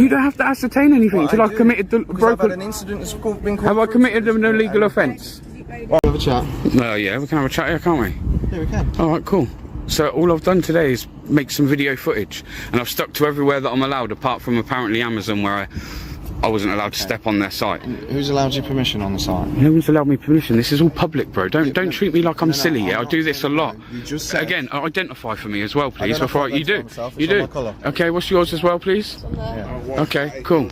You don't have to ascertain anything until I've committed the broken... I've had an incident that's been called. Have I committed an illegal offence? Well, have a chat. Oh yeah, we can have a chat here, can't we? Yeah, we can. Alright, cool. So all I've done today is make some video footage, and I've stuck to everywhere that I'm allowed, apart from apparently Amazon, where I wasn't allowed to step on their site. Who's allowed you permission on the site? No one's allowed me permission. This is all public, bro. Don't treat me like I'm silly. Yeah, I do this a lot. You just said... Again, identify for me as well, please. Before you do. You do. Okay, what's yours as well, please? Yeah. Okay, cool.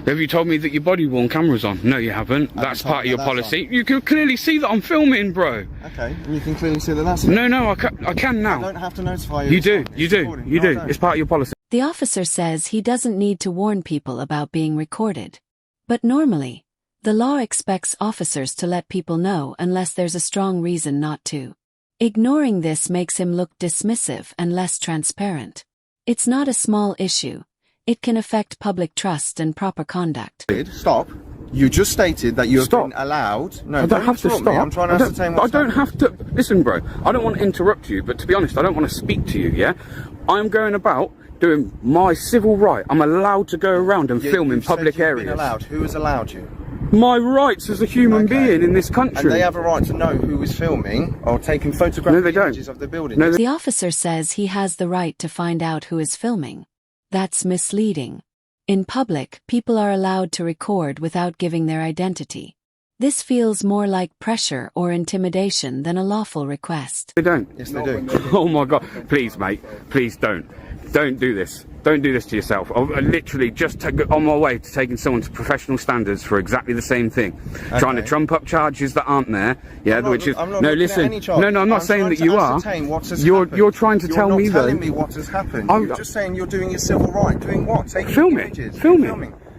Have you told me that your body-worn camera's on? No, you haven't. That's part of your policy. You can clearly see that I'm filming, bro. Okay, and you can clearly see that that's... No, I can now. I don't have to notify you. You do. It's part of your policy. The officer says he doesn't need to warn people about being recorded. But normally, the law expects officers to let people know unless there's a strong reason not to. Ignoring this makes him look dismissive and less transparent. It's not a small issue. It can affect public trust and proper conduct. Stop. You just stated that you have been allowed... No, I don't have to stop. I'm trying to ascertain what's happening. I don't have to... Listen, bro, I don't want to interrupt you, but to be honest, I don't want to speak to you, yeah? I'm going about doing my civil right. I'm allowed to go around and film in public areas. Been allowed. Who has allowed you? My rights as a human being in this country. And they have a right to know who is filming or taking photographic images of the building. No, the officer says he has the right to find out who is filming. That's misleading. In public, people are allowed to record without giving their identity. This feels more like pressure or intimidation than a lawful request. They don't. Yes, they do. Oh my God. Please, mate. Please don't. Don't do this. Don't do this to yourself. I literally just on my way to taking someone to professional standards for exactly the same thing. Okay. Trying to trump up charges that aren't there. Yeah, which is... No, listen. No, I'm not saying that you are. You're trying to tell me though... You're not telling me what has happened. You're just saying you're doing your civil right. Doing what? Taking images.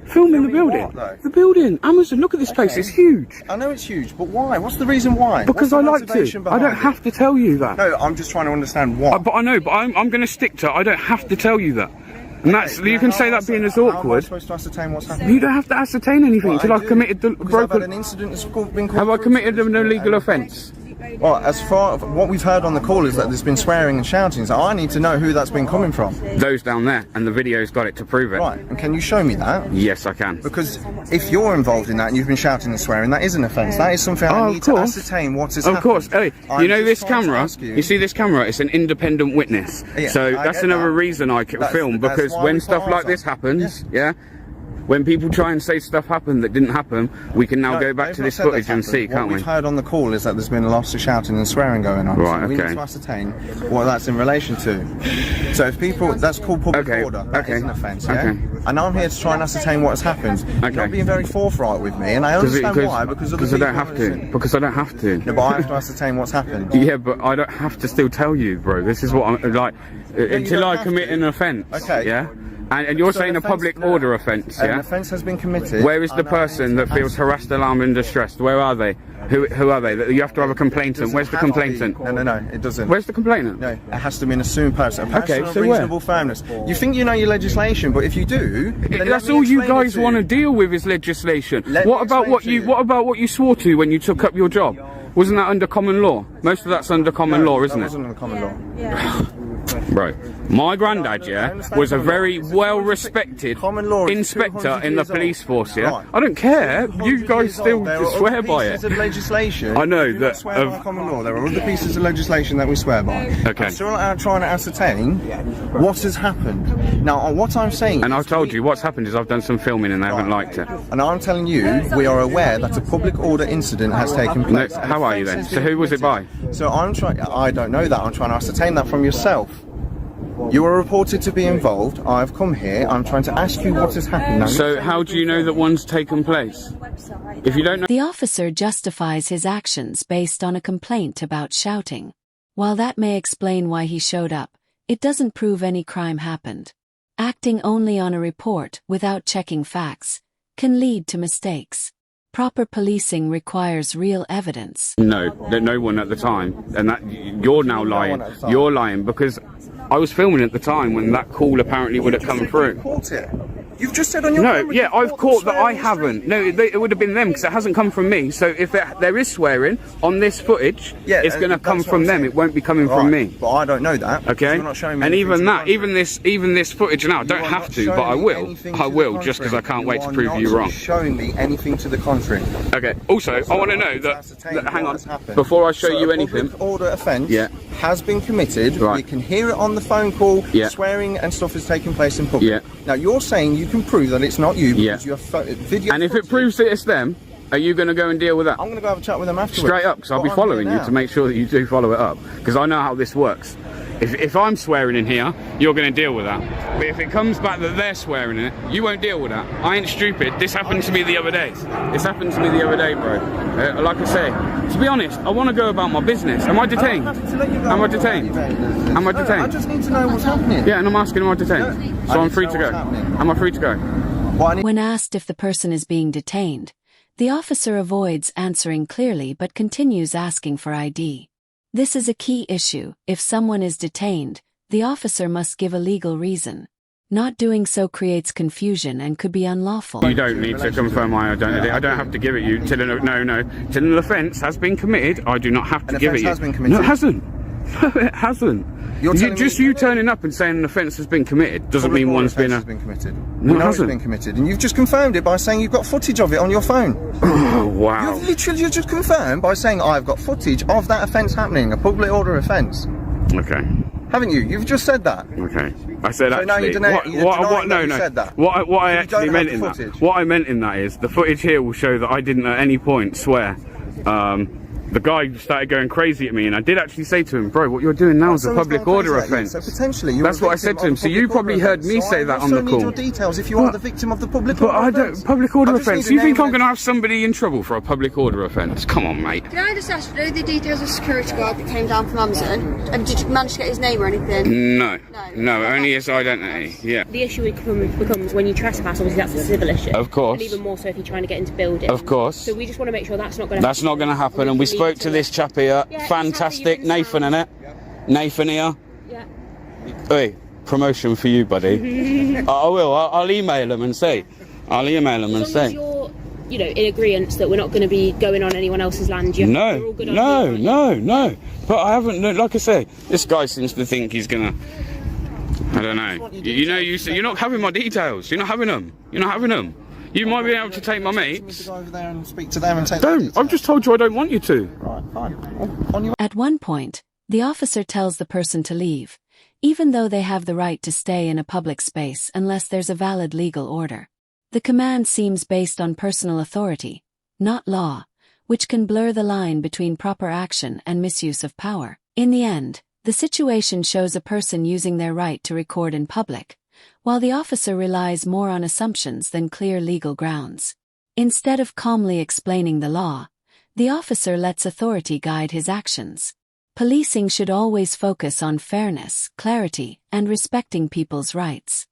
Filming the building. What, the building. Amazon, look at this place. It's huge. I know it's huge, but why? What's the reason why? Because I like to. I don't have to tell you that. No, I'm just trying to understand why. But I know, but I'm going to stick to. I don't have to tell you that. And that's, you can say that being as awkward. How am I supposed to ascertain what's happening? You don't have to ascertain anything until I've committed the broken... I've had an incident that's been called... Have I committed an illegal offence? Well, as far as what we've heard on the call is that there's been swearing and shouting, so I need to know who that's been coming from. Those down there, and the video's got it to prove it. Right, and can you show me that? Yes, I can. Because if you're involved in that and you've been shouting and swearing, that is an offence. That is something I need to ascertain what has happened. Of course. Hey, you know this camera? You see this camera? It's an independent witness. Yeah, so that's another reason I can film, because when stuff like this happens, yeah, when people try and say stuff happened that didn't happen, we can now go back to this footage and see, can't we? What we've heard on the call is that there's been lots of shouting and swearing going on. Right, so we need to ascertain what that's in relation to. So if people, that's called public order. That is an offence, yeah? And I'm here to try and ascertain what has happened. You're not being very forthright with me, and I understand why, because I don't have to. Because I don't have to. No, but I have to ascertain what's happened. Yeah, but I don't have to still tell you, bro. This is what I'm like, until I commit an offence. Okay. Yeah? And you're saying a public order offence, yeah? An offence has been committed. Where is the person that feels harassed, alarmed and distressed? Where are they? Who are they? You have to have a complainant. Where's the complainant? No, it doesn't. Where's the complainant? No, it has to be an assumed person. A person of reasonable firmness. You think you know your legislation, but if you do... That's all you guys want to deal with is legislation. What about what you swore to when you took up your job? Wasn't that under common law? Most of that's under common law, isn't it? That wasn't under common law. Yeah. Bro, my granddad, yeah, was a very well-respected inspector in the police force, yeah? Right. I don't care, you guys still swear by it. Of legislation, I know that... swear by common law. There are other pieces of legislation that we swear by. Okay. I'm still trying to ascertain what has happened. Now, what I'm saying... And I've told you, what's happened is I've done some filming and they haven't liked it. And I'm telling you, we are aware that a public order incident has taken place. No, how are you then? So who was it by? So I don't know that. I'm trying to ascertain that from yourself. You are reported to be involved. I've come here. I'm trying to ask you what has happened. Now, so how do you know that one's taken place? If you don't know... The officer justifies his actions based on a complaint about shouting. While that may explain why he showed up, it doesn't prove any crime happened. Acting only on a report without checking facts can lead to mistakes. Proper policing requires real evidence. No one at the time, and that you're now lying. You're lying because I was filming at the time when that call apparently would have come through. You've just said on your No, yeah, I've caught that I haven't. No, it would have been them because it hasn't come from me. So if there is swearing on this footage, it's going to come from them. It won't be coming from me. But I don't know that. Okay. You're not showing me and even that, even this footage now, I don't have to, but I will. I will, just because I can't wait to prove you wrong. Showing me anything to the contrary. Okay. Also, I want to know that hang on, before I show you anything. Public order offence has been committed. Right. We can hear it on the phone call. Swearing and stuff is taking place in public. Yeah. Now you're saying you can prove that it's not you because you have video. And if it proves that it's them, are you going to go and deal with that? I'm going to go have a chat with them afterwards. Straight up, because I'll be following you to make sure that you do follow it up. Because I know how this works. If I'm swearing in here, you're going to deal with that. But if it comes back that they're swearing in it, you won't deal with that. I ain't stupid. This happened to me the other day. This happened to me the other day, bro. Like I say, to be honest, I want to go about my business. Am I detained? Am I detained? Am I detained? I just need to know what's happening. Yeah, and I'm asking, am I detained? So I'm free to go. Am I free to go? When asked if the person is being detained, the officer avoids answering clearly but continues asking for ID. This is a key issue. If someone is detained, the officer must give a legal reason. Not doing so creates confusion and could be unlawful. You don't need to confirm my identity. I don't have to give it you till till an offence has been committed. I do not have to give it you. Has been committed. No, it hasn't. No, it hasn't. You turning up and saying an offence has been committed doesn't mean one's been committed. No, it hasn't been committed, and you've just confirmed it by saying you've got footage of it on your phone. Oh, wow. You've literally just confirmed by saying I've got footage of that offence happening, a public order offence. Okay. Haven't you? You've just said that. Okay. I said so actually. Said that. What I actually meant in that. What I meant in that is the footage here will show that I didn't at any point swear. The guy started going crazy at me, and I did actually say to him, bro, what you're doing now is a public order offence. So potentially you're That's what I said to him. So you probably heard me say that on the call. Need your details if you are the victim of the public order offence. Public order offence? You think I'm going to have somebody in trouble for a public order offence? Come on, mate. Can I just ask, do the details of the security guard that came down from Amazon? And did you manage to get his name or anything? No, only his identity, yeah. The issue becomes when you trespass, obviously that's a civil issue. Of course. And even more so if you're trying to get into buildings. Of course. So we just want to make sure that's not going to happen. That's not going to happen, and we spoke to this chap here. Yeah, fantastic, Nathan, innit? Nathan here. Yeah. Hey, promotion for you, buddy. I will. I'll email him and say. I'll email him and say. As long as you're, in agreement that we're not going to be going on anyone else's land. No. But I haven't. Like I say, this guy seems to think he's gonna. I don't know. You're not having my details. You're not having them. You're not having them. You might be able to take my mates. To go over there and speak to them and take. Don't. I've just told you I don't want you to. Right, fine. At one point, the officer tells the person to leave, even though they have the right to stay in a public space unless there's a valid legal order. The command seems based on personal authority, not law, which can blur the line between proper action and misuse of power. In the end, the situation shows a person using their right to record in public, while the officer relies more on assumptions than clear legal grounds. Instead of calmly explaining the law, the officer lets authority guide his actions. Policing should always focus on fairness, clarity, and respecting people's rights.